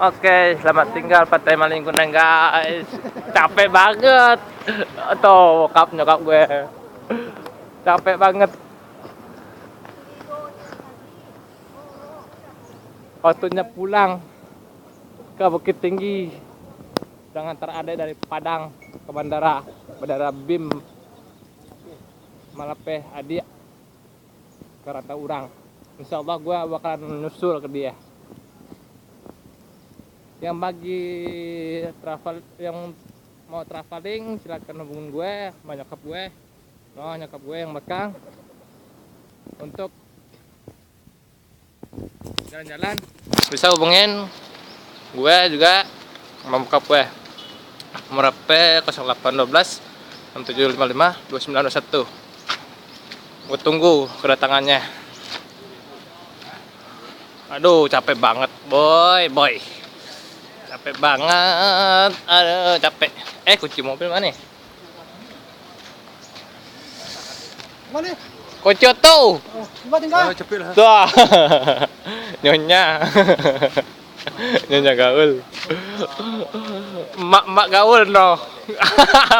Oke, selamat tinggal Pantai Malingkunang guys. Capek banget. Tuh, nyokap gue. Capek banget. Waktunya pulang ke Bukit Tinggi dengan teradai dari Padang ke Bandara BIM Malapeh Adi ke Ranta Urang. Insya Allah gue bakalan nyusul ke dia. Yang bagi yang mau traveling silakan hubungin gue sama nyokap gue. Nyokap gue yang belakang untuk jalan-jalan bisa hubungin gue juga sama bokap gue. Nomor HP 0812 6755 2921. Gue tunggu kedatangannya. Aduh, capek banget, boy. Capek banget. Aduh, capek. Kunci mobil mana? Mana? Kunci tuh. Coba tinggal. Cepet lah. Tuh. Nyonya. Nyonya gaul. Mak gaul no.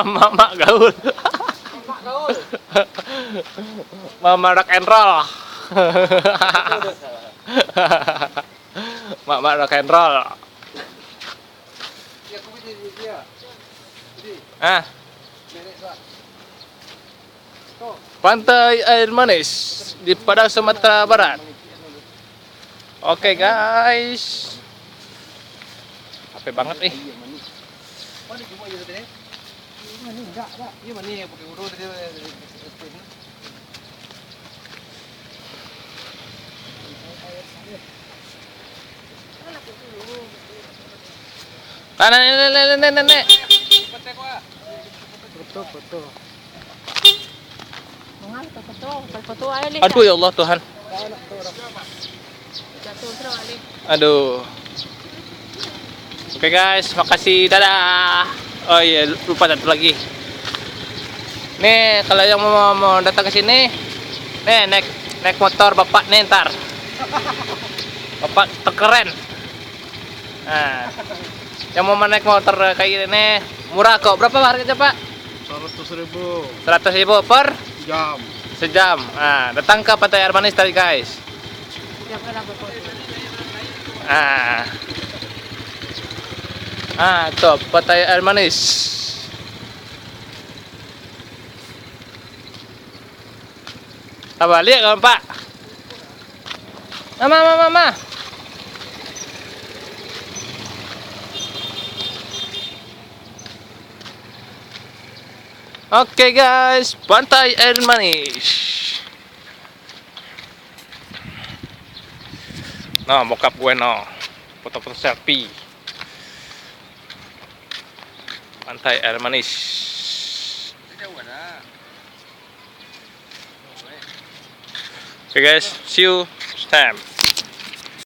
Mak gaul. Mama rock and roll. Mak rock and roll. Pantai air manis di Padang Sumatera Barat. Oke guys. Capek banget nih. Nenek. Foto. Foto aja nih. Aduh ya Allah Tuhan. Aduh. Oke guys, makasih, dadah. Oh iya, lupa satu lagi. Nih, kalau yang mau datang ke sini, nih naik motor bapak nih ntar. Bapak terkeren. Nah, yang mau naik motor kayak gini nih, murah kok. Berapa harganya Pak? 100.000 100.000 per jam. sejam. Nah, datang ke Pantai Air Manis tadi guys. Tuh Pantai Air Manis. Apa lihat kan Pak? Mama. Oke guys, Pantai Air Manis. Nah, bokap gue foto-foto selfie. Pantai Air Manis. Oke guys, see you next time.